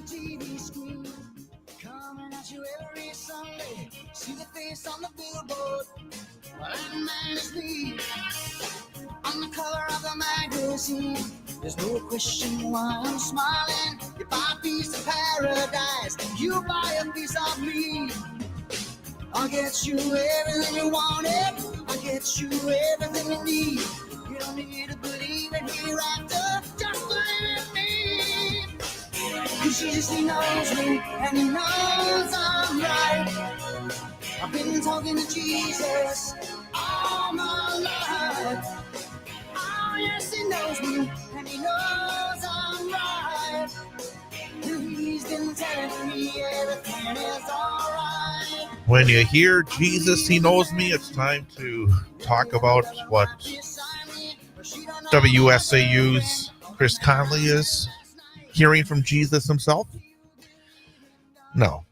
TV screen, coming at you every Sunday. See the face on the billboard. Well, that man is me. On the cover of the magazine, there's no question why I'm smiling. You buy a piece of paradise, you buy a piece of me. I'll get you everything you wanted. I'll get you everything you need. You don't need to believe in hereafter, just believe in me. Cause Jesus, he knows me, and he knows I'm right. I've been talking to Jesus all my life. Oh yes, he knows me, and he knows I'm right. He's been telling me everything is alright. When you hear Jesus, he knows me, it's time to talk about what WSAU's Chris Conley is hearing from Jesus himself. No.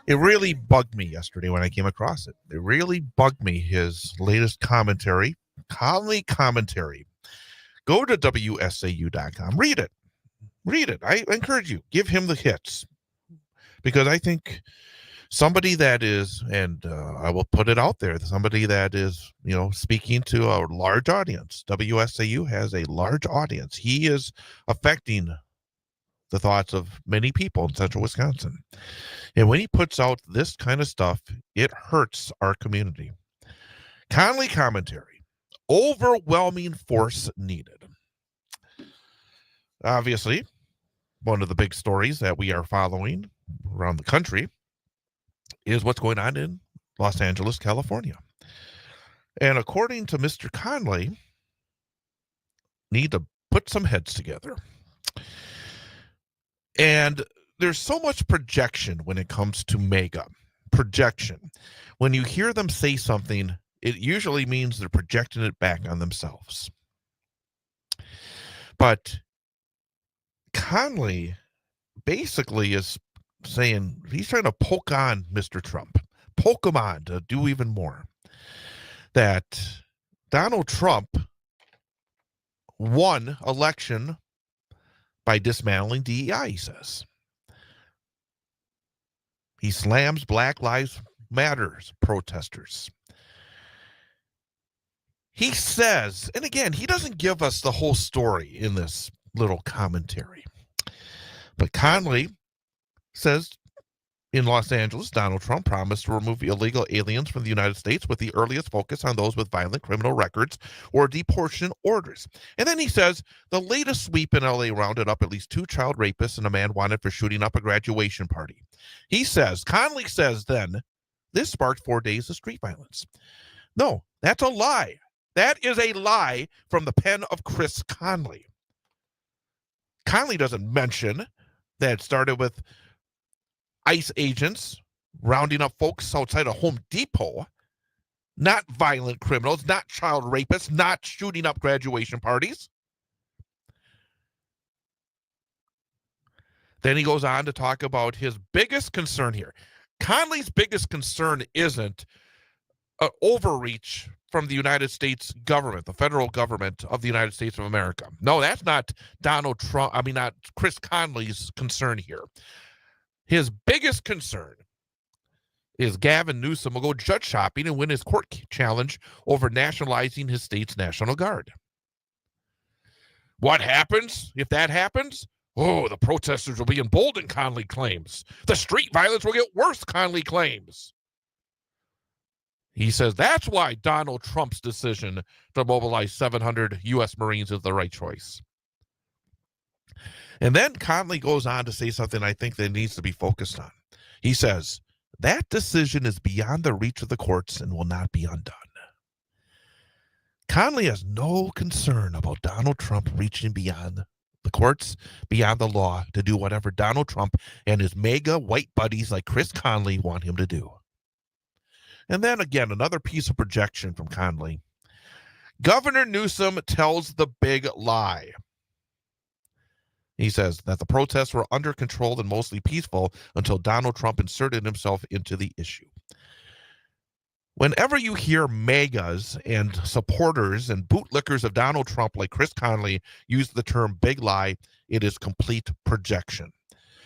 It really bugged me yesterday when I came across it. It really bugged me, his latest commentary, Conley commentary. Go to WSAU.com. Read it. Read it. I encourage you. Give him the hits. Because I think somebody that is, and I will put it out there, somebody that is, speaking to a large audience. WSAU has a large audience. He is affecting the thoughts of many people in central Wisconsin. And when he puts out this kind of stuff, it hurts our community. Conley commentary. Overwhelming force needed. Obviously, one of the big stories that we are following around the country is what's going on in Los Angeles, California. And according to Mr. Conley, need to put some heads together. And there's so much projection when it comes to MAGA. Projection. When you hear them say something, it usually means they're projecting it back on themselves. But Conley basically is saying he's trying to poke on Mr. Trump, poke him on to do even more. That Donald Trump won election by dismantling DEI, he says. He slams Black Lives Matter protesters. He says, and again, he doesn't give us the whole story in this little commentary. But Conley says in Los Angeles, Donald Trump promised to remove illegal aliens from the United States with the earliest focus on those with violent criminal records or deportation orders. And then he says the latest sweep in LA rounded up at least 2 child rapists and a man wanted for shooting up a graduation party. He says, Conley says then, this sparked 4 days of street violence. No, that's a lie. That is a lie from the pen of Chris Conley. Conley doesn't mention that it started with ICE agents rounding up folks outside of Home Depot, not violent criminals, not child rapists, not shooting up graduation parties. Then he goes on to talk about his biggest concern here. Conley's biggest concern isn't an overreach from the United States government, the federal government of the United States of America. No, that's not not Chris Conley's concern here. His biggest concern is Gavin Newsom will go judge shopping and win his court challenge over nationalizing his state's National Guard. What happens if that happens? Oh, the protesters will be emboldened, Conley claims. The street violence will get worse, Conley claims. He says that's why Donald Trump's decision to mobilize 700 U.S. Marines is the right choice. And then Conley goes on to say something I think that needs to be focused on. He says, that decision is beyond the reach of the courts and will not be undone. Conley has no concern about Donald Trump reaching beyond the courts, beyond the law, to do whatever Donald Trump and his mega white buddies like Chris Conley want him to do. And then again, another piece of projection from Conley. Governor Newsom tells the big lie. He says that the protests were under control and mostly peaceful until Donald Trump inserted himself into the issue. Whenever you hear MAGAs and supporters and bootlickers of Donald Trump like Chris Conley use the term big lie, it is complete projection.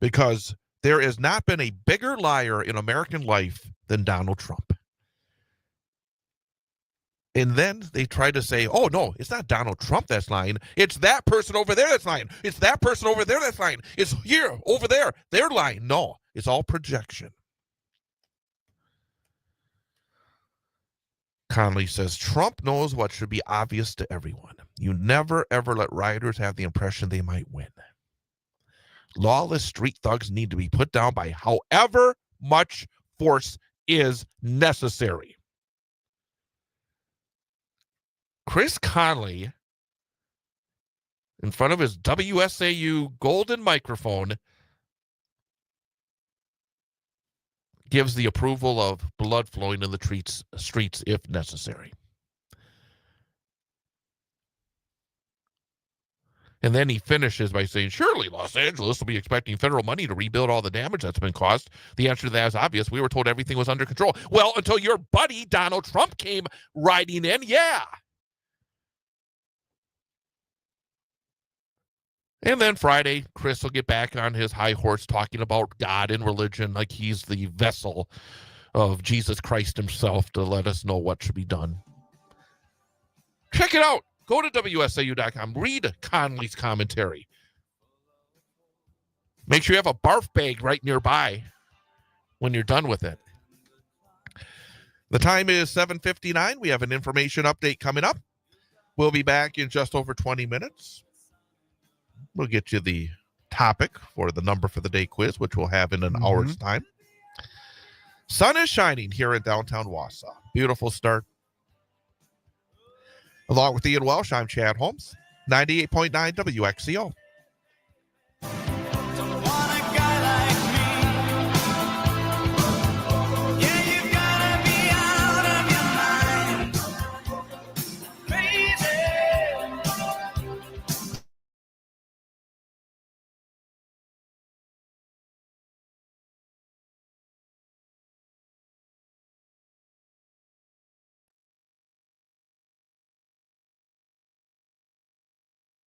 Because there has not been a bigger liar in American life than Donald Trump. And then they try to say, oh, no, it's not Donald Trump that's lying. It's that person over there that's lying. It's that person over there that's lying. It's here, over there. They're lying. No, it's all projection. Conley says, Trump knows what should be obvious to everyone. You never, ever let rioters have the impression they might win. Lawless street thugs need to be put down by however much force is necessary. Chris Conley, in front of his WSAU golden microphone, gives the approval of blood flowing in the streets if necessary. And then he finishes by saying, surely Los Angeles will be expecting federal money to rebuild all the damage that's been caused. The answer to that is obvious. We were told everything was under control. Well, until your buddy Donald Trump came riding in, yeah. And then Friday, Chris will get back on his high horse talking about God and religion like he's the vessel of Jesus Christ himself to let us know what should be done. Check it out. Go to WSAU.com. Read Conley's commentary. Make sure you have a barf bag right nearby when you're done with it. The time is 7:59. We have an information update coming up. We'll be back in just over 20 minutes. We'll get you the topic for the number for the day quiz, which we'll have in an hour's time. Sun is shining here in downtown Wausau. Beautiful start. Along with Ian Welsh, I'm Chad Holmes, 98.9 WXCO.